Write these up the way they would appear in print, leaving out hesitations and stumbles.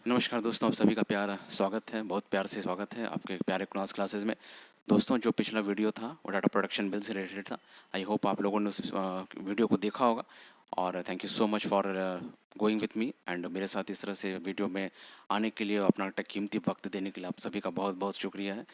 नमस्कार दोस्तों, आप सभी का प्यारा स्वागत है। बहुत प्यार से स्वागत है आपके प्यारे क्लासेस में। दोस्तों, जो पिछला वीडियो था वो डाटा प्रोडक्शन बिल से रिलेटेड था। आई होप आप लोगों ने उस वीडियो को देखा होगा और thank you so much for going with me and मेरे साथ इस तरह से वीडियो में आने के लिए, अपना कीमती वक्त देने के लिए आप सभी का बहुत बहुत शुक्रिया है।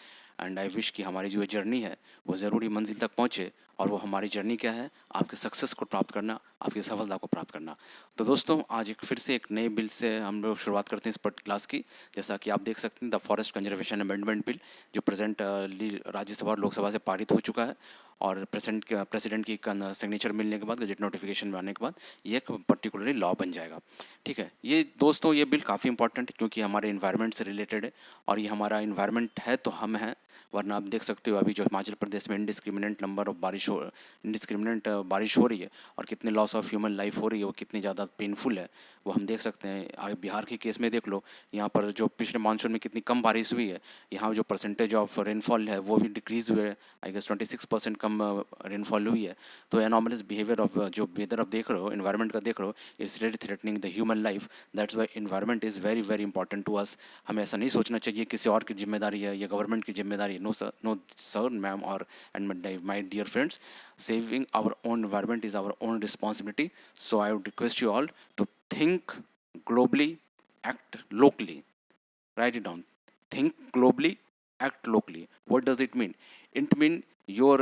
एंड आई विश कि हमारी जो जर्नी है वो ज़रूरी मंजिल तक पहुँचे। और वो हमारी जर्नी क्या है? आपके सक्सेस को प्राप्त करना, आपकी सफलता को प्राप्त करना। तो दोस्तों, आज एक फिर से एक नए बिल से हम लोग शुरुआत करते हैं इस क्लास की। जैसा कि आप देख सकते हैं, the forest conservation amendment bill, जो प्रेजेंट राज्यसभा और लोकसभा से पारित हो चुका है। और प्रेसिडेंट की सिग्नेचर मिलने के बाद, गजट नोटिफिकेशन आने के बाद ये एक पर्टिकुलरली लॉ बन जाएगा। ठीक है, ये दोस्तों ये बिल काफ़ी इंपॉर्टेंट है क्योंकि हमारे इन्वायरमेंट से रिलेटेड है। और ये हमारा इन्वायरमेंट है तो हम हैं, वरना आप देख सकते हो अभी जो हिमाचल प्रदेश में इंडिस्क्रिमिनेंट नंबर ऑफ इंडिस्क्रिमिनेंट बारिश हो रही है और कितने लॉस ऑफ ह्यूमन लाइफ हो रही है, वो कितनी ज़्यादा पेनफुल है वो हम देख सकते हैं। आगे बिहार के केस में देख लो, यहाँ पर जो पिछले मानसून में कितनी कम बारिश हुई है, यहाँ जो परसेंटेज ऑफ रेनफॉल है वो भी डिक्रीज़ हुए है। आई गेस 26% कम रेनफॉल हुई है। तो एनॉमलस बिहेवियर ऑफ जो वेदर आप देख रहे हो, इन्वायरमेंट का देख रहे हो, it's really threatening the human life. That's why environment is very very important to us. हमें ऐसा नहीं सोचना चाहिए किसी और की जिम्मेदारी है या गवर्नमेंट की जिम्मेदारी है। No sir, no sir, ma'am और and my dear friends, saving our own environment is our own responsibility. So I would request you all to think globally, act locally. Write it down. Think globally, act locally. What does it mean? It mean your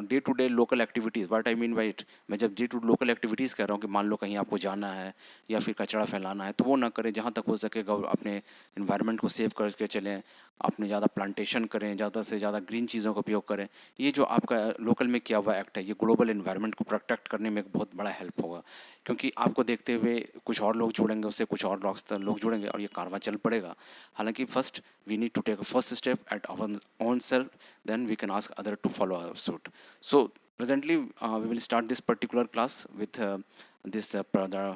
day to day local activities. What I mean by it, मैं जब day to local activities कह रहा हूँ कि मान लो कहीं आपको जाना है या फिर कचरा फैलाना है, तो वो ना करें। जहाँ तक हो सके अपने इन्वायरमेंट को सेव करके चलें, अपने ज़्यादा प्लांटेशन करें, ज़्यादा से ज़्यादा ग्रीन चीज़ों का उपयोग करें। ये जो आपका लोकल में किया हुआ एक्ट है, ये ग्लोबल इन्वायरमेंट को प्रोटेक्ट करने में एक बहुत बड़ा हेल्प होगा। क्योंकि आपको देखते हुए कुछ और लोग जुड़ेंगे, उससे कुछ और लोग जुड़ेंगे और ये कारवां चल पड़ेगा। हालांकि first we need to take a first step at our own self, then we can ask other to follow our suit. So presently we will start this particular class with this the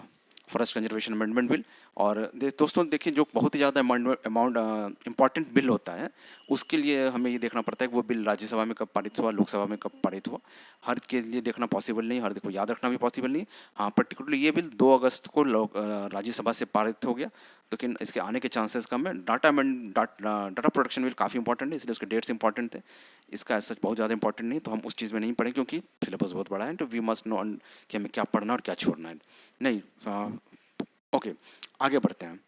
forest conservation amendment bill. और दोस्तों देखिए, जो बहुत ही ज़्यादा amount important bill होता है, उसके लिए हमें ये देखना पड़ता है कि वो बिल राज्यसभा में कब पारित हुआ, लोकसभा में कब पारित हुआ। हर के लिए देखना पॉसिबल नहीं, हर को याद रखना भी पॉसिबल नहीं। हाँ, पर्टिकुलरली ये बिल 2 अगस्त को राज्यसभा से पारित हो गया, लेकिन इसके आने के चांसेस कम है। डाटा प्रोटेक्शन बिल काफ़ी इंपॉर्टेंट है, इसलिए उसके डेट्स इंपॉर्टेंट थे। इसका सच बहुत ज़्यादा इंपॉर्टेंट नहीं, तो हम उस चीज़ में नहीं पढ़ें क्योंकि सिलेबस बहुत बड़ा है। तो वी मस्ट नो कि हमें क्या पढ़ना और क्या छोड़ना है। नहीं, ओके, आगे बढ़ते हैं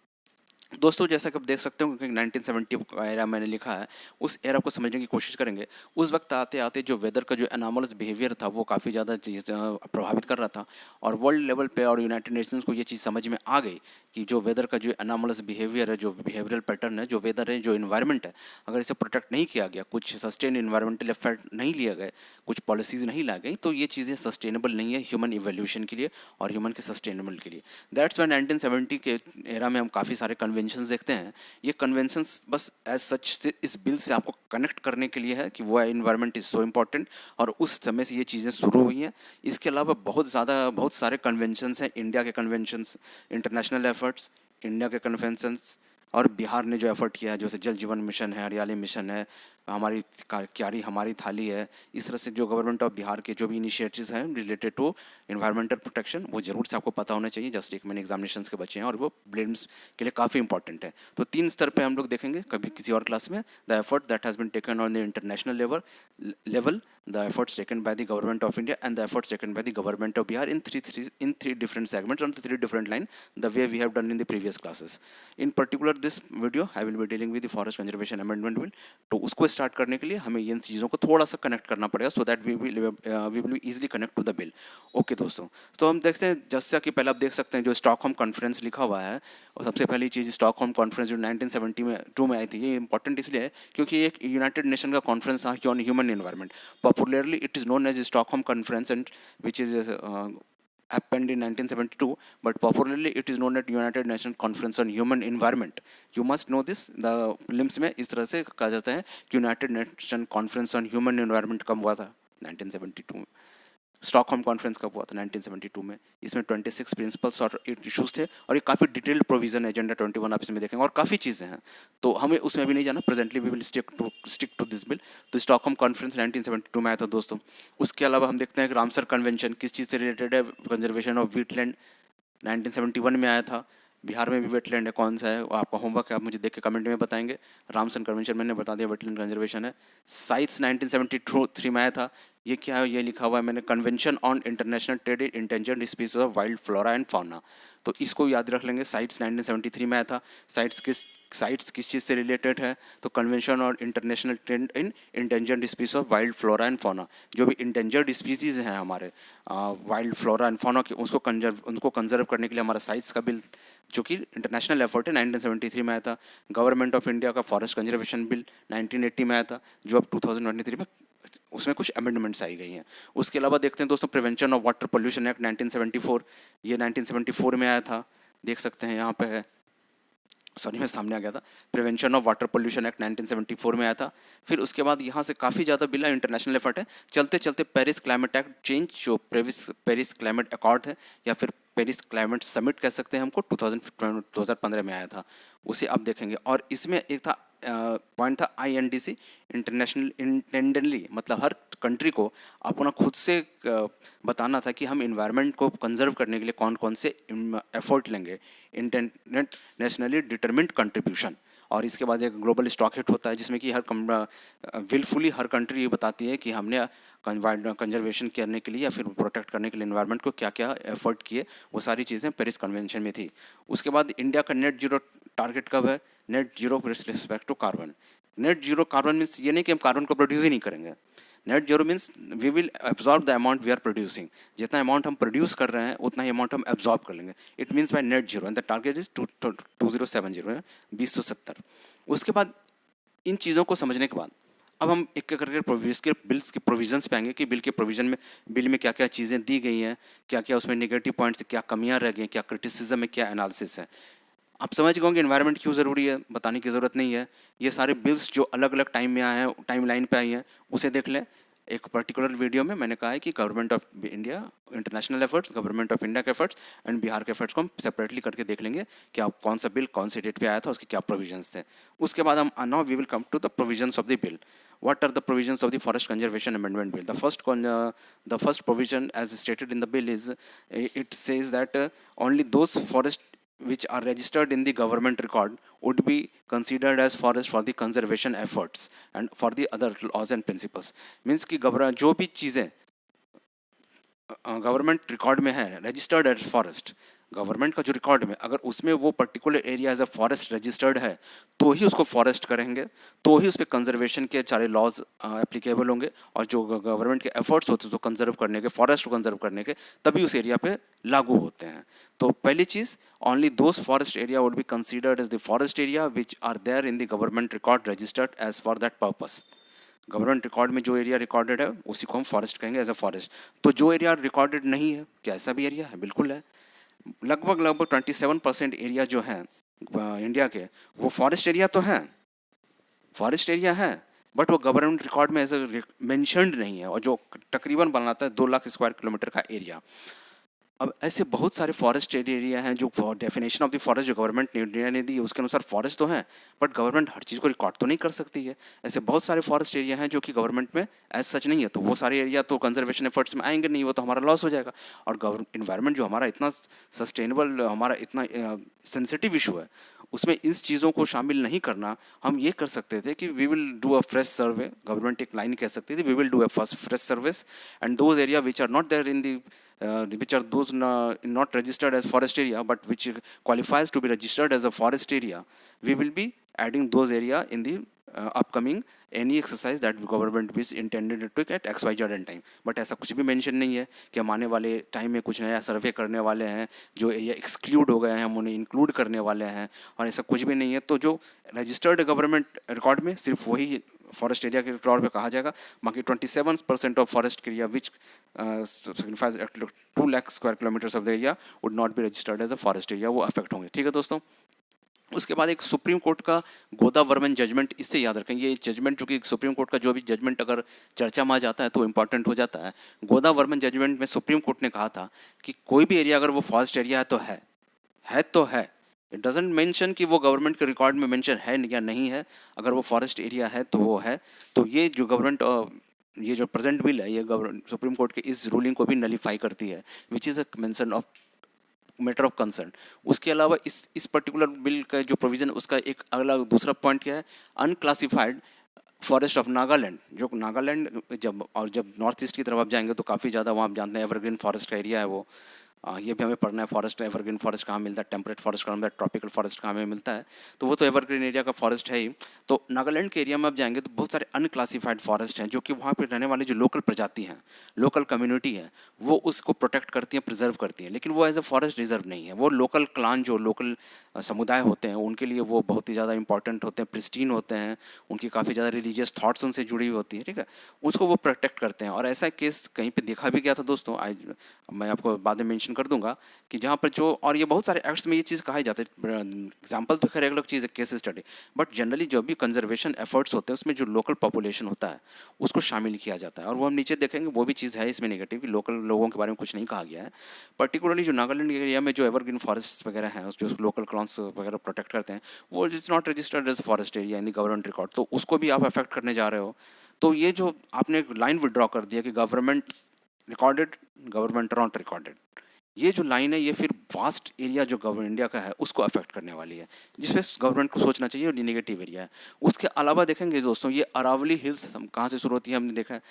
दोस्तों। जैसा कि आप देख सकते हो कि 1970 का एरा मैंने लिखा है, उस एरा को समझने की कोशिश करेंगे। उस वक्त आते आते जो वेदर का जो एनामलस बिहेवियर था वो काफ़ी ज़्यादा चीज़ प्रभावित कर रहा था। और वर्ल्ड लेवल पे और यूनाइटेड नेशंस को ये चीज़ समझ में आ गई कि जो वेदर का जो एनामलस बिहेवियर है, जो बिहेवियरल पैटर्न है, जो वेदर है, जो इन्वायरमेंट है, अगर इसे प्रोटेक्ट नहीं किया गया, कुछ सस्टेन इन्वायरमेंटल एफर्ट नहीं लिए गए, कुछ पॉलिसीज़ नहीं लाई गई, तो ये चीज़ें सस्टेनेबल नहीं है ह्यूमन इवोल्यूशन के लिए और ह्यूमन के सस्टेनेबल के लिए। दैट्स वाई 1970 के एरा में हम काफ़ी सारे कन्वेंशंस देखते हैं। ये कन्वेंशंस बस एज सच से इस बिल से आपको कनेक्ट करने के लिए है कि वो एनवायरनमेंट इज़ सो इम्पॉर्टेंट, और उस समय से ये चीज़ें शुरू हुई हैं। इसके अलावा बहुत सारे कन्वेंशंस हैं, इंडिया के कन्वेंशंस, इंटरनेशनल एफर्ट्स, इंडिया के कन्वेंशंस, और बिहार ने जो एफर्ट किया है, जैसे जल जीवन मिशन है, हरियाली मिशन है, हमारी क्यारी हमारी थाली है। इस तरह से जो गवर्नमेंट ऑफ बिहार के जो भी इनिशिएटिव्स हैं रिलेटेड टू इन्वायरमेंटल प्रोटेक्शन, वो जरूर से आपको पता होना चाहिए। जस्ट एक मैंने एग्जामिनेशंस के बच्चे हैं और वो ब्लेम्स के लिए काफ़ी इंपॉर्टेंट है। तो 3 स्तर पे हम लोग देखेंगे कभी किसी और क्लास में। The effort that has been taken on the international level, the efforts taken by the government of India, and the efforts taken by the government of Bihar in three different segments on 3 different line, the way we have done in the previous classes. In particular this video I will be dealing with the forest conservation amendment bill. तो उसको start करने के लिए हमें इन चीज़ों को थोड़ा सा कनेक्ट करना पड़ेगा, so that we will easily connect to the bill. Okay दोस्तों, तो हम देखते हैं, जैसा कि पहले आप देख सकते हैं जो स्टॉकहोम कॉन्फ्रेंस लिखा हुआ है, और सबसे पहली चीज़ स्टॉकहोम कॉन्फ्रेंस जो 1972 में आई थी, ये इंपॉर्टेंट इसलिए है क्योंकि ये एक यूनाइटेड नेशन का कॉन्फ्रेंस था on human environment. Popularly it is known as Stockholm conference, and which is happened in 1972, but popularly it is known as United Nations Conference on Human Environment. You must know this. The prelims में इस तरह से कहा जाता है कि United nation conference on human environment कब हुआ था? 1972 में। स्टॉकहोम कॉन्फ्रेंस कब हुआ था? 1972 में। इसमें 26 प्रिंसिपल्स और 8 इशूज़ थे, और ये काफ़ी डिटेल्ड प्रोविजन है। एजेंडा 21 आप इसमें देखेंगे, और काफ़ी चीज़ें हैं, तो हमें उसमें भी नहीं जाना। Presently we will stick to this bill. तो स्टॉकहोम कॉन्फ्रेंस 1972 में आया था दोस्तों। उसके अलावा हम देखते हैं कि रामसर कन्वेंशन किस चीज़ से रिलेटेड है? कंजर्वेशन ऑफ वीटलैंड, 1971 में आया था। बिहार में भी वेटलैंड है, कौन सा है वो आपका होमवर्क है, आप मुझे देख के कमेंट में बताएंगे। रामसन कन्वेंशन मैंने बता दिया, वेटलैंड कंजर्वेशन है। साइट्स 1973 में आया था। ये क्या है, ये लिखा हुआ है मैंने, convention on international trade in endangered species of wild flora and fauna. तो इसको याद रख लेंगे। साइट्स 1973 में आया था। साइट्स किस चीज़ से रिलेटेड है, तो convention on international trade in endangered species of wild flora and fauna. जो भी इंडेंजर्ड स्पीसीज हैं हमारे वाइल्ड फ्लोरा एंड फाउना के, उनको कंजर्व करने के लिए हमारा साइट्स का बिल, जो कि इंटरनेशनल एफर्ट है, 1973 में आया था। गवर्नमेंट ऑफ इंडिया का फॉरेस्ट कंजर्वेशन बिल 1980 में आया था, जो अब 2023 में उसमें कुछ अमेंडमेंट्स आई गई हैं। उसके अलावा देखते हैं दोस्तों, prevention of water pollution act 1974, ये 1974 में आया था, देख सकते हैं यहाँ पे है, सॉरी मैं सामने आ गया था। Prevention of water pollution act 1974 में आया था। फिर उसके बाद यहाँ से काफ़ी ज़्यादा बिल है, इंटरनेशनल एफर्ट है। चलते चलते पेरिस क्लाइमेट एक्ट चेंज, जो पेरिस क्लाइमेट अकॉर्ड है या फिर पेरिस क्लाइमेट समिट कह सकते हैं हमको, 2015 में आया था, उसे आप देखेंगे। और इसमें एक था पॉइंट था INDC, इंटरनेशनल इंटेंडेंटली, मतलब हर कंट्री को अपना खुद से बताना था कि हम इन्वायरमेंट को कंजर्व करने के लिए कौन कौन से एफर्ट लेंगे, इंटरनेशनली डिटरमिन्ड कंट्रीब्यूशन। और इसके बाद एक ग्लोबल स्टॉक हिट होता है, जिसमें कि विलफुली हर कंट्री ये बताती है कि हमने कंजर्वेशन करने के लिए या फिर प्रोटेक्ट करने के लिए इन्वायरमेंट को क्या क्या एफर्ट किए। वो सारी चीज़ें पेरिस कन्वेंशन में थी। उसके बाद इंडिया का नेट जीरो टारगेट कब है, net zero with respect to carbon. Net zero carbon means ये नहीं कि हम कार्बन को प्रोड्यूस ही नहीं करेंगे। Net zero means we will absorb the amount we are producing. जितना अमाउंट हम प्रोड्यूस कर रहे हैं उतना ही अमाउंट हम एब्जॉर्ब कर लेंगे। It means by net zero, and the target is 2070, 2070। उसके बाद इन चीज़ों को समझने के बाद अब हम एक एक करके इसके बिल्स के प्रोविजंस पे आएंगे कि बिल में क्या क्या चीज़ें दी गई हैं, क्या क्या उसमें नेगेटिव पॉइंट्स, क्या कमियां रह गई, क्या क्रिटिसिज्म है, क्या एनालिसिस है। आप समझ गए कि एनवायरनमेंट क्यों ज़रूरी है, बताने की ज़रूरत नहीं है। ये सारे बिल्स जो अलग अलग टाइम में आए हैं, टाइम लाइन पे आई हैं, उसे देख लें। एक पर्टिकुलर वीडियो में मैंने कहा है कि government of India international efforts, government of India के एफर्ट्स एंड बिहार के एफर्ट्स को हम सेपरेटली करके देख लेंगे कि आप कौन सा बिल कौन से डेट पे आया था, उसके क्या प्रोविजंस थे। उसके बाद हम now we will come to the provisions of the bill. What are the provisions of the Forest Conservation Amendment Bill? The first provision, as stated in the bill, is it says that only those forests which are registered in the government record would be considered as forest for the conservation efforts and for the other laws and principles. Means कि जो भी चीज़ें government record में है, registered as forest, government का जो record में अगर उसमें वो particular area as a forest registered है, तो ही उसको फॉरेस्ट करेंगे, तो ही उस पर कंजर्वेशन के सारे लॉज एप्लीकेबल होंगे। और जो गवर्नमेंट के एफर्ट्स होते हैं तो कंजर्व करने के, फॉरेस्ट को कंजर्व करने के, तभी उस एरिया पे लागू होते हैं। तो पहली चीज़, only those forest area would be considered as the forest area which are there in the government record registered as for that purpose. Government record में जो एरिया रिकॉर्डेड है उसी को हम फॉरेस्ट कहेंगे एज अ फॉरेस्ट। तो जो area recorded नहीं है, क्या ऐसा भी एरिया है? बिल्कुल है। लगभग 27% एरिया जो है इंडिया के, वो फॉरेस्ट एरिया तो है, फॉरेस्ट एरिया है, बट वो गवर्नमेंट रिकॉर्ड में ऐसे मेंशन्ड नहीं है, और जो तकरीबन बनाता है 2 लाख स्क्वायर किलोमीटर का एरिया। अब ऐसे बहुत सारे फॉरेस्ट एरिया हैं जो डेफिनेशन ऑफ द फॉरेस्ट जो गवर्नमेंट ने इंडिया ने दी है उसके अनुसार फॉरेस्ट तो है, बट गवर्नमेंट हर चीज़ को रिकॉर्ड तो नहीं कर सकती है। ऐसे बहुत सारे फॉरेस्ट एरिया हैं जो कि गवर्नमेंट में एज सच नहीं है, तो वो सारे एरिया तो कंजर्वेशन एफर्ट्स में आएंगे नहीं, वो तो हमारा लॉस हो जाएगा। और इन्वायरमेंट जो हमारा इतना सस्टेनेबल, हमारा इतना सेंसिटिव इशू है, उसमें इस चीज़ों को शामिल नहीं करना, हम ये कर सकते थे कि we will do a fresh survey. Government एक लाइन कह सकती थी, we will do a first fresh service and those area which are not there in the which are those not registered as forest area but which qualifies to be registered as a forest area, we will be adding those area in the upcoming any exercise that government is intended to take at XYZ time। But ऐसा कुछ भी mention नहीं है कि हम आने वाले time में कुछ नया सर्वे करने वाले हैं, जो एरिया एक्सक्लूड हो गए हैं हम उन्हें इंक्लूड करने वाले हैं, और ऐसा कुछ भी नहीं है। तो जो रजिस्टर्ड गवर्नमेंट रिकॉर्ड में सिर्फ वही फॉरेस्ट एरिया के तौर पे कहा जाएगा। बाकी 27% of forest area which signifies 2 lakh square kilometres of the area would not be registered as a forest area, वो अफेक्ट होंगे। ठीक है दोस्तों। उसके बाद एक सुप्रीम कोर्ट का गोदा वर्मन जजमेंट, इससे याद रखें ये जजमेंट, चूँकि सुप्रीम कोर्ट का जो भी जजमेंट अगर चर्चा में आ जाता है तो इंपॉर्टेंट हो जाता है। गोदा वर्मन जजमेंट में सुप्रीम कोर्ट ने कहा था कि कोई भी एरिया अगर वो फॉरेस्ट एरिया है तो है, इट डजेंट मेंशन कि वो गवर्नमेंट के रिकॉर्ड में मेंशन है या नहीं है, अगर वो फॉरेस्ट एरिया है तो वो है। तो ये जो ये जो प्रेजेंट बिल है, ये सुप्रीम कोर्ट के इस रूलिंग को भी नलीफाई करती है, which is a mention of matter of concern. उसके अलावा इस पर्टिकुलर बिल का जो प्रोविज़न उसका एक अगला दूसरा पॉइंट क्या है, अनक्लासिफाइड फॉरेस्ट ऑफ नागालैंड। जो नागालैंड जब नॉर्थ ईस्ट की तरफ आप जाएंगे तो काफ़ी ज़्यादा वहाँ आप जानते हैं एवरग्रीन फॉरेस्ट का एरिया है वो। ये भी हमें पढ़ना है, फॉरेस्ट एवरग्रीन फॉरेस्ट कहाँ मिलता है, टेम्परेट फॉरेस्ट कहाँ मिलता है, ट्रॉपिकल फॉरेस्ट कहाँ में मिलता है, तो वो तो एवरग्रीन एरिया का फॉरेस्ट है ही। तो नागालैंड के एरिया में आप जाएंगे तो बहुत सारे अनक्लासिफाइड फॉरेस्ट हैं, जो कि वहाँ पे रहने वाले जो लोकल प्रजाति हैं, लोकल कम्युनिटी है, वो उसको प्रोटेक्ट करती हैं, प्रिजर्व करती हैं, लेकिन वो एज ए फॉरेस्ट रिजर्व नहीं है। वो लोकल क्लान, जो लोकल समुदाय होते हैं, उनके लिए वो बहुत ही ज़्यादा इंपॉर्टेंट होते हैं, प्रिस्टीन होते हैं, उनकी काफ़ी ज़्यादा रिलीजियस थाट्स उनसे जुड़ी हुई होती है, ठीक है, उसको वो प्रोटेक्ट करते हैं। और ऐसा केस कहीं पे देखा भी गया था दोस्तों, आज मैं आपको बाद में मेंशन कर दूंगा, कि जहाँ पर जो, और ये बहुत सारे एक्ट्स में ये चीज़ कहा ही जाता है, एग्जाम्पल तो खैर अलग चीज़ है, केस स्टडी, बट जनरली जो भी कंजर्वेशन एफर्ट्स होते हैं उसमें जो लोकल पॉपुलेशन होता है उसको शामिल किया जाता है। और वो हम नीचे देखेंगे, वो भी चीज़ है इसमें नेगेटिव, कि लोकल लोगों के बारे में कुछ नहीं कहा गया है। पर्टिकुलरली जो नागालैंड एरिया में जो एवरग्रीन फॉरेस्ट वगैरह हैं, जो लोकल क्लॉन्स वगैरह प्रोटेक्ट करते हैं, वो is not registered as forest area in the government record, तो उसको भी आप अफेक्ट करने जा रहे हो। तो ये जो आपने एक लाइन विड्रॉ कर दिया कि government recorded, government not recorded, ये जो लाइन है ये फिर वास्ट एरिया जो गवर्नमेंट इंडिया का है उसको अफेक्ट करने वाली है, जिसपे गवर्नमेंट को सोचना चाहिए, और ये नेगेटिव एरिया है। उसके अलावा देखेंगे दोस्तों, ये अरावली हिल्स कहाँ से शुरू होती है, हमने देखा है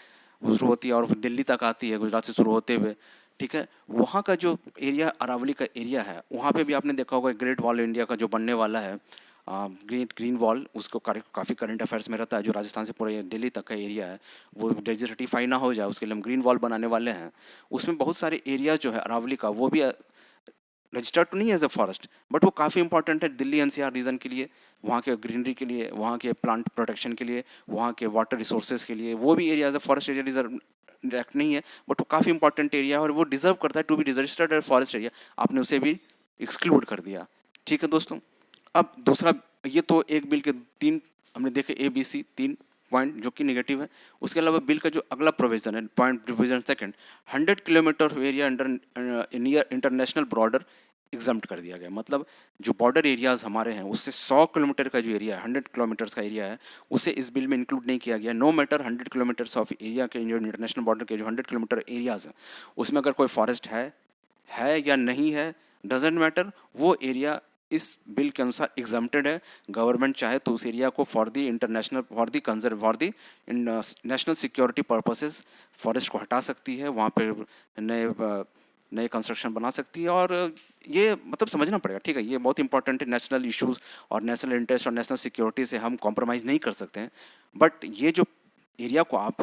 वो शुरू होती है और दिल्ली तक आती है, गुजरात से शुरू होते हुए, ठीक है। वहाँ का जो एरिया अरावली का एरिया है, वहाँ पे भी आपने देखा होगा ग्रेट वॉल इंडिया का जो बनने वाला है, ग्रीन वॉल, उसको काफ़ी करंट अफेयर्स में रहता है, जो राजस्थान से पूरे दिल्ली तक का एरिया है वो डेजर्टिफाई ना हो जाए, उसके लिए हम ग्रीन वॉल बनाने वाले हैं। उसमें बहुत सारे एरिया जो है अरावली का, वो भी रजिस्टर्ड तो नहीं है एज अ फॉरेस्ट, बट वो काफ़ी इंपॉर्टेंट है दिल्ली एनसीआर रीजन के लिए, वहाँ के ग्रीनरी के लिए, वहाँ के प्लांट प्रोटेक्शन के लिए, वहाँ के वाटर रिसोर्सेज के लिए। वो भी area as a forest area reserve direct नहीं है, बट वो काफ़ी इंपॉर्टेंट एरिया है और वो डिजर्व करता है to be registered as forest area. आपने उसे भी एक्सक्लूड कर दिया, ठीक है दोस्तों। अब दूसरा, ये तो एक बिल के तीन हमने देखे, ABC तीन पॉइंट जो कि नेगेटिव है। उसके अलावा बिल का जो अगला प्रोविजन है, point provision second, 100 kilometre area under near international border exempt कर दिया गया। मतलब जो बॉर्डर एरियाज हमारे हैं उससे 100 किलोमीटर का जो एरिया है, 100 किलोमीटर्स का एरिया है, उसे इस बिल में इंक्लूड नहीं किया गया। No matter 100 kilometres of area के जो इंटरनेशनल बॉर्डर के जो 100 किलोमीटर एरियाज हैं, उसमें अगर कोई फॉरेस्ट है या नहीं है, डजेंट मैटर, वो एरिया इस बिल के अनुसार एग्जम्प्टेड है। गवर्नमेंट चाहे तो उस एरिया को for the international, for the national security purposes forest को हटा सकती है, वहाँ पर नए कंस्ट्रक्शन बना सकती है। और ये मतलब समझना पड़ेगा, ठीक है, ये बहुत इंपॉर्टेंट है। नेशनल इश्यूज़ और नेशनल इंटरेस्ट और नेशनल सिक्योरिटी से हम कॉम्प्रोमाइज़ नहीं कर सकते हैं, बट ये जो एरिया को आप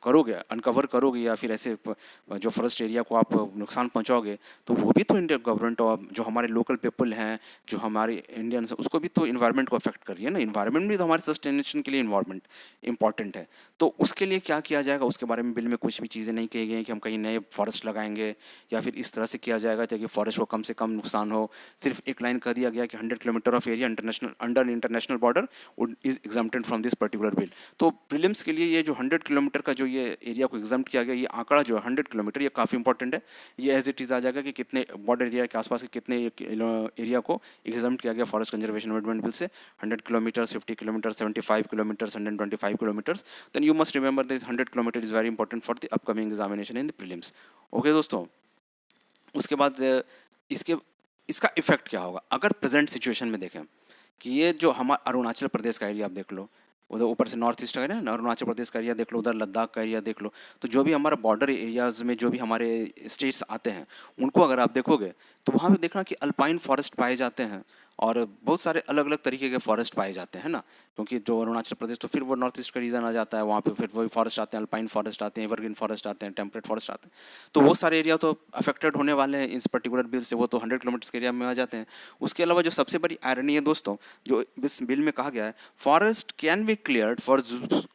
करोगे, अनकवर करोगे, या फिर ऐसे जो फॉरेस्ट एरिया को आप नुकसान पहुंचाओगे, तो वो भी तो इंडियन गवर्नमेंट और जो हमारे लोकल पीपल हैं, जो हमारे इंडियंस हैं, उसको भी तो इन्वायरमेंट को अफेक्ट कर रही है ना। इन्वायरमेंट भी तो हमारे सस्टेनेशन के लिए इन्वायरमेंट इंपॉर्टेंट है। तो उसके लिए क्या किया जाएगा, उसके बारे में बिल में कुछ भी चीज़ें नहीं कही गई हैं कि हम कहीं नए फॉरेस्ट लगाएंगे या फिर इस तरह से किया जाएगा ताकि फॉरेस्ट को कम से कम नुकसान हो। सिर्फ एक लाइन कर दिया गया कि 100 kilometre of area international under international border is exempted from this particular bill. तो प्रीलिम्स के लिए ये जो 100 किलोमीटर का जो ये एरिया को एग्जाम्प्ट किया गया, ये आंकड़ा जो है 100 किलोमीटर, ये काफ़ी इंपॉर्टेंट है। ये एज इट इज़ आ जाएगा कि कितने बॉर्डर एरिया के आसपास के कितने एरिया को एग्जाम्प्ट किया गया फॉरेस्ट कंजर्वेशन अमेंडमेंट बिल से। 100 kilometre, 50 kilometre, 75 kilometre, 125 kilometres. Then you must remember this 100 kilometre is very important for the upcoming examination in the prelims. Okay दोस्तों, उसके बाद इसके इसका इफेक्ट क्या होगा अगर प्रेजेंट सिचुएशन में देखें कि ये जो हमारा अरुणाचल प्रदेश का एरिया आप देख लो, उधर ऊपर से नॉर्थ ईस्ट का है ना, अरुणाचल प्रदेश का एरिया देख लो, उधर लद्दाख का एरिया देख लो, तो जो भी हमारा बॉर्डर एरियाज में जो भी हमारे स्टेट्स आते हैं, उनको अगर आप देखोगे तो वहाँ पे देखना कि अल्पाइन फॉरेस्ट पाए जाते हैं और बहुत सारे अलग अलग तरीके के फॉरेस्ट पाए जाते हैं ना। क्योंकि जो अरुणाचल प्रदेश, तो फिर वो नॉर्थ ईस्ट का रीजन आ जाता है, वहाँ पे फिर वही फॉरेस्ट आते हैं, अल्पाइन फॉरेस्ट आते हैं, एवरग्रीन फॉरेस्ट आते हैं, टेम्परेट फॉरेस्ट आते हैं। तो वो सारे एरिया तो अफेक्टेड होने वाले हैं इस पर्टिकुलर बिल से, वो तो 100 किलोमीटर के एरिया में आ जाते हैं। उसके अलावा जो सबसे बड़ी आयरनी है दोस्तों, जो इस बिल में कहा गया है, forest can be cleared for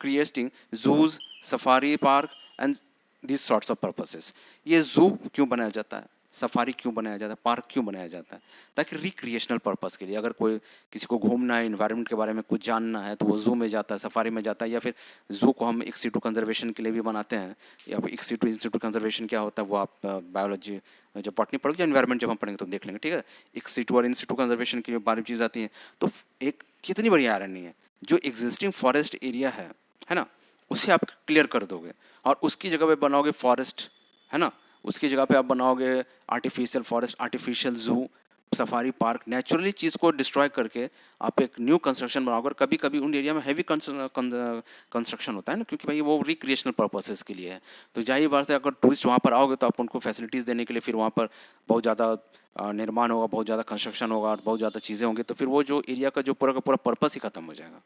creating zoos, safari park and this sorts of purposes. ये जू क्यों बनाया जाता है, सफारी क्यों बनाया जाता है, पार्क क्यों बनाया जाता है, ताकि रिक्रिएशनल पर्पस के लिए, अगर कोई किसी को घूमना है, इन्वायरमेंट के बारे में कुछ जानना है, तो वो जू में जाता है, सफारी में जाता है, या फिर जू को हम एक सीटू कंजर्वेशन के लिए भी बनाते हैं। या फिर एक सीटू इंस्टीट्यूट कंजर्वेशन क्या होता है वो आप बायोलॉजी जब बॉटनी पढ़ोगे या इन्वायरमेंट जब हम पढ़ेंगे तो देख लेंगे, ठीक है। एक सीटू और इंस्टीट्यूट कंजर्वेशन की बारी चीज़ आती है। तो एक कितनी बड़ी आयरनी है, जो एग्जिस्टिंग फॉरेस्ट एरिया है ना, उसे आप क्लियर कर दोगे और उसकी जगह पे बनाओगे फॉरेस्ट, है ना, उसकी जगह पे आप बनाओगे आर्टिफिशियल फॉरेस्ट, आर्टिफिशियल जू, सफारी पार्क, नेचुरली चीज़ को डिस्ट्रॉय करके आप एक न्यू कंस्ट्रक्शन बनाओगे। और कभी कभी उन एरिया में हैवी कंस्ट्रक्शन होता है ना, क्योंकि भाई वो रिक्रिएशनल पर्पसेस के लिए है। तो जाहिर बात है, अगर टूरिस्ट वहाँ पर आओगे तो आप उनको फैसिलिटीज़ देने के लिए फिर वहाँ पर बहुत ज़्यादा निर्माण होगा, बहुत ज़्यादा कंस्ट्रक्शन होगा और बहुत ज़्यादा चीज़ें होंगी, तो फिर वो जो एरिया का जो पूरा का पूरा पर्पस ही खत्म हो जाएगा।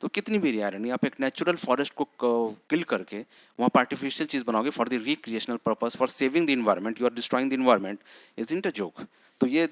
तो कितनी भी एरिया नहीं, आप एक नेचुरल फॉरेस्ट को किल करके वहाँ पर आर्टिफिशियल चीज़ बनाओगे for the recreational purpose, for saving the environment, you are destroying the environment, is it a joke. तो ये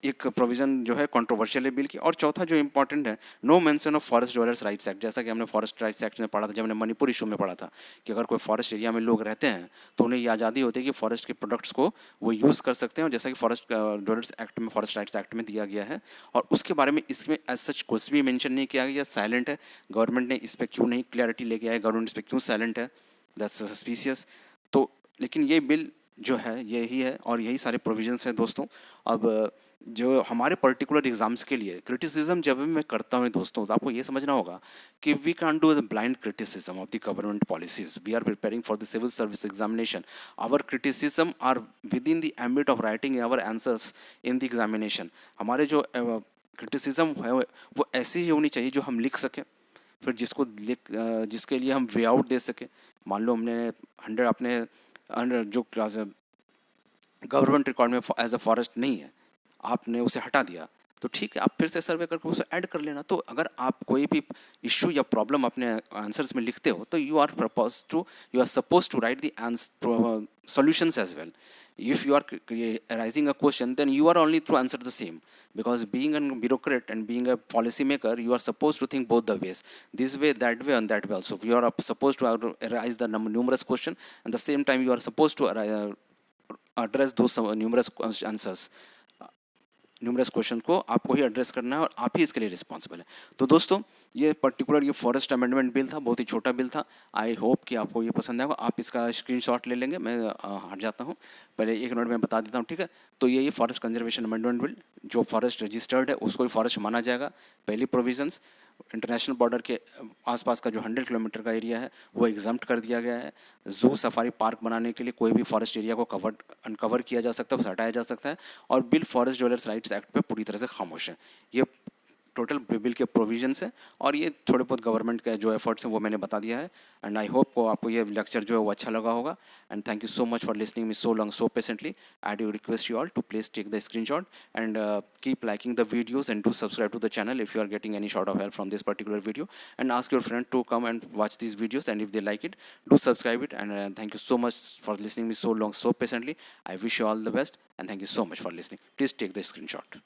एक प्रोविजन जो है कंट्रोवर्शियल है बिल की। और चौथा जो इंपॉर्टेंट है, no mention of forest dwellers rights act. जैसा कि हमने फॉरेस्ट राइट्स एक्ट में पढ़ा था, जब हमने मणिपुर इशू में पढ़ा था कि अगर कोई फॉरेस्ट एरिया में लोग रहते हैं तो उन्हें ये आज़ादी होती है कि फॉरेस्ट के प्रोडक्ट्स को वो यूज़ कर सकते हैं, और जैसा कि फॉरेस्ट ड्वेलर्स एक्ट में, फॉरेस्ट राइट्स एक्ट में दिया गया है। और उसके बारे में इसमें एज सच कुछ भी मेंशन नहीं किया गया, साइलेंट है। गवर्नमेंट ने इस पर क्यों नहीं क्लैरिटी लेके आया, गवर्नमेंट इस पर क्यों साइलेंट है, दैट्स सस्पिशियस। तो लेकिन ये बिल जो है यही है और यही सारे प्रोविजंस हैं दोस्तों। अब जो हमारे पर्टिकुलर एग्जाम्स के लिए क्रिटिसिज्म जब भी मैं करता हूँ दोस्तों, तो आपको ये समझना होगा कि we can do the blind criticism of the government policies. We are preparing for the civil service examination, our criticism are within the ambit of writing our answers in the examination. हमारे जो criticism है वो ऐसी ही होनी चाहिए जो हम लिख सकें, फिर जिसके लिए हम वे आउट दे सकें। मान लो हमने 100 अपने 100 जो क्लास गवर्नमेंट रिकॉर्ड में एज अ फॉरेस्ट नहीं है, आपने उसे हटा दिया, तो ठीक है, आप फिर से सर्वे करके उसे ऐड कर लेना। तो अगर आप कोई भी इशू या प्रॉब्लम अपने आंसर्स में लिखते हो तो you are suppose to write the solutions as well. If you are arising a question, then you are only to answer the same, because being a bureaucrat and being a policy maker, you are supposed to think both the ways, this way, that way, and that way also. You are supposed to arise the numerous question, and the same time you are supposed to address those numerous answers, numerous question को आपको ही address करना है और आप ही इसके लिए responsible है। तो दोस्तों, ये पर्टिकुलर ये फॉरेस्ट अमेंडमेंट बिल था, बहुत ही छोटा बिल था। आई होप कि आपको ये पसंद आएगा। आप इसका स्क्रीनशॉट ले लेंगे, मैं हट जाता हूँ, पहले एक मिनट में बता देता हूँ, ठीक है। तो ये फॉरेस्ट कंजर्वेशन अमेंडमेंट बिल, जो फॉरेस्ट रजिस्टर्ड है उसको ही फॉरेस्ट माना जाएगा। पहली प्रोविजंस, इंटरनेशनल बॉर्डर के आसपास का जो 100 किलोमीटर का एरिया है वो एग्जम्प्ट कर दिया गया है। जू, सफारी पार्क बनाने के लिए कोई भी फॉरेस्ट एरिया को अनकवर किया जा सकता है, उसे हटाया जा सकता है। और bill forest dwellers rights act पे पूरी तरह से खामोश है। ये टोटल बिल के प्रोविजंस है और ये थोड़े बहुत गवर्नमेंट के जो एफर्ट्स हैं वो मैंने बता दिया है। एंड आई होप को आपको ये लेक्चर जो है वो अच्छा लगा होगा। And thank you so much for listening me so long so patiently. I do request you all to please take the screenshot and keep liking the videos and do subscribe to the channel if you are getting any sort of help from this particular video, and ask your friend to come and watch these videos, and if they like it, do subscribe it. And thank you so much for listening me so long so patiently. I wish you all the best and thank you so much for listening. Please take the screenshot.